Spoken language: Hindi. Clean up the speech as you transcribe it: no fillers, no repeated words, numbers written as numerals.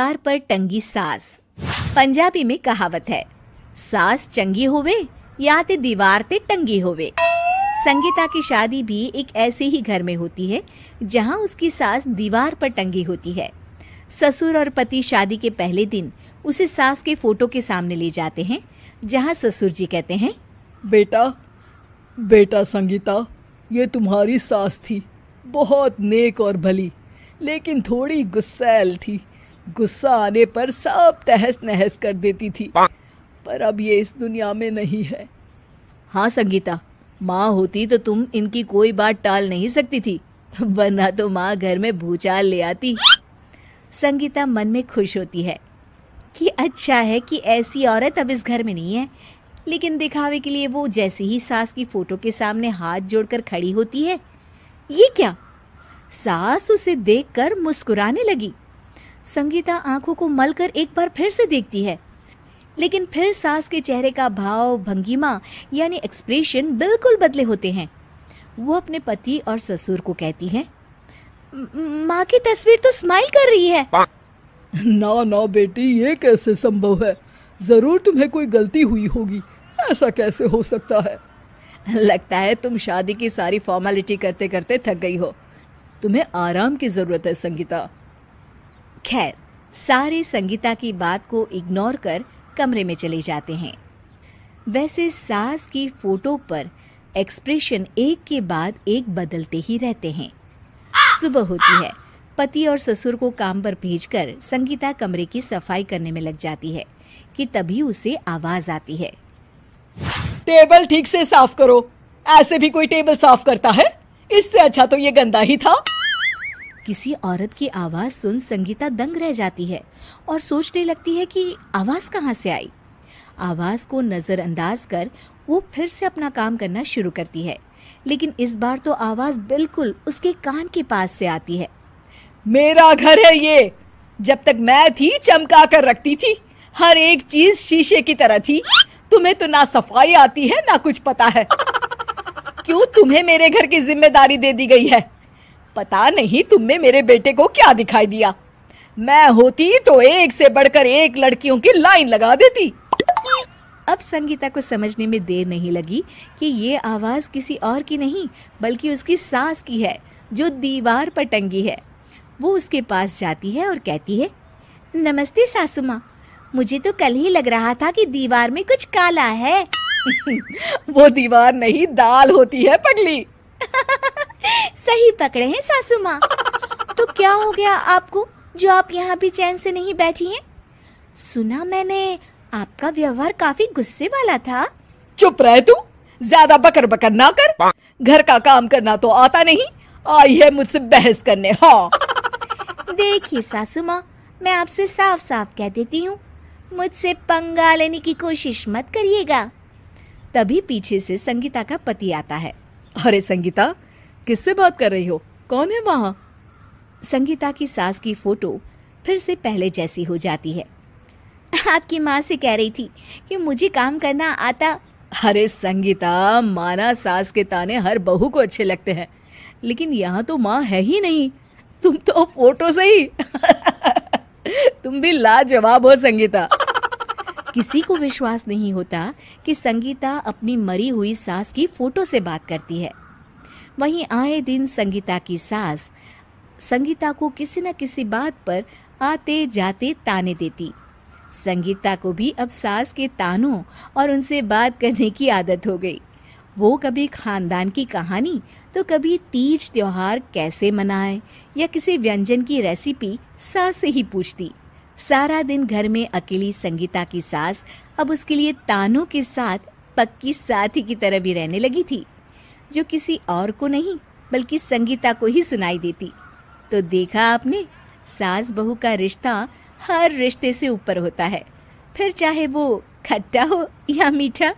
दीवार पर टंगी सास। पंजाबी में कहावत है, सास चंगी होवे या ते दीवार ते टंगी होवे। संगीता की शादी भी एक ऐसे ही घर में होती है जहां उसकी सास दीवार पर टंगी होती है। ससुर और पति शादी के पहले दिन उसे सास के फोटो के सामने ले जाते हैं, जहां ससुर जी कहते हैं, बेटा बेटा संगीता, ये तुम्हारी सास थी, बहुत नेक और भली, लेकिन थोड़ी गुस्सैल थी। गुस्सा आने पर सब तहस नहस कर देती थी, पर अब ये इस दुनिया में नहीं है। हाँ संगीता, माँ होती तो तुम इनकी कोई बात टाल नहीं सकती थी, वरना तो माँ घर में भूचाल ले आती। संगीता मन में खुश होती है कि अच्छा है कि ऐसी औरत अब इस घर में नहीं है, लेकिन दिखावे के लिए वो जैसे ही सास की फोटो के सामने हाथ जोड़कर खड़ी होती है, ये क्या? सास उसे देखकर मुस्कुराने लगी। संगीता आंखों को मलकर एक बार फिर से देखती है, लेकिन फिर सास के चेहरे का भाव, भंगिमा यानी एक्सप्रेशन बिल्कुल बदले होते हैं। वो अपने पति और ससुर को कहती है, माँ की तस्वीर तो स्माइल कर रही है। ना ना बेटी, ये कैसे संभव है? जरूर तुम्हें कोई गलती हुई होगी, ऐसा कैसे हो सकता है? लगता है तुम शादी की सारी फॉर्मेलिटी करते करते थक गई हो, तुम्हें आराम की जरूरत है संगीता। खैर, सारे संगीता की बात को इग्नोर कर कमरे में चले जाते हैं। वैसे सास की फोटो पर एक्सप्रेशन एक के बाद एक बदलते ही रहते हैं। सुबह होती है, पति और ससुर को काम पर भेजकर संगीता कमरे की सफाई करने में लग जाती है कि तभी उसे आवाज आती है, टेबल ठीक से साफ करो। ऐसे भी कोई टेबल साफ करता है? इससे अच्छा तो ये गंदा ही था। किसी औरत की आवाज सुन संगीता दंग रह जाती है और सोचने लगती है कि आवाज कहाँ से आई। आवाज को नजरअंदाज कर वो फिर से अपना काम करना शुरू करती है, लेकिन इस बार तो आवाज बिल्कुल उसके कान के पास से आती है। मेरा घर है ये, जब तक मैं थी चमका कर रखती थी, हर एक चीज शीशे की तरह थी। तुम्हें तो ना सफाई आती है ना कुछ पता है। क्यों तुम्हें मेरे घर की जिम्मेदारी दे दी गई है? पता नहीं तुम में मेरे बेटे को क्या दिखाई दिया। मैं होती तो एक से बढ़कर एक लड़कियों की लाइन लगा देती। अब संगीता को समझने में देर नहीं लगी कि ये आवाज किसी और की नहीं बल्कि उसकी सास की है, जो दीवार पर टंगी है। वो उसके पास जाती है और कहती है, नमस्ते सासू माँ, मुझे तो कल ही लग रहा था कि दीवार में कुछ काला है। वो दीवार नहीं, दाल होती है पगली। सही पकड़े हैं सासू माँ। तो क्या हो गया आपको जो आप यहाँ भी चैन से नहीं बैठी हैं? सुना मैंने आपका व्यवहार काफी गुस्से वाला था। चुप रह तू, ज्यादा बकर बकर ना कर। घर का काम करना तो आता नहीं, आई है मुझसे बहस करने। हाँ देखिए सासू माँ, मैं आपसे साफ साफ कह देती हूँ, मुझसे पंगा लेने की कोशिश मत करिएगा। तभी पीछे से संगीता का पति आता है। अरे संगीता, किससे बात कर रही हो? कौन है वहाँ? संगीता की सास की फोटो फिर से पहले जैसी हो जाती है। आपकी माँ से कह रही थी कि मुझे काम करना आता। अरे संगीता, माना सास के ताने हर बहू को अच्छे लगते हैं, लेकिन यहाँ तो माँ है ही नहीं, तुम तो फोटो से ही। तुम भी लाजवाब हो संगीता। किसी को विश्वास नहीं होता कि संगीता अपनी मरी हुई सास की फोटो से बात करती है। वहीं आए दिन संगीता की सास संगीता को किसी न किसी बात पर आते जाते ताने देती। संगीता को भी अब सास के तानों और उनसे बात करने की आदत हो गई। वो कभी खानदान की कहानी तो कभी तीज त्योहार कैसे मनाए या किसी व्यंजन की रेसिपी सास से ही पूछती। सारा दिन घर में अकेली संगीता की सास अब उसके लिए तानों के साथ पक्की साथी की तरह भी रहने लगी थी, जो किसी और को नहीं बल्कि संगीता को ही सुनाई देती। तो देखा आपने, सास बहू का रिश्ता हर रिश्ते से ऊपर होता है, फिर चाहे वो खट्टा हो या मीठा।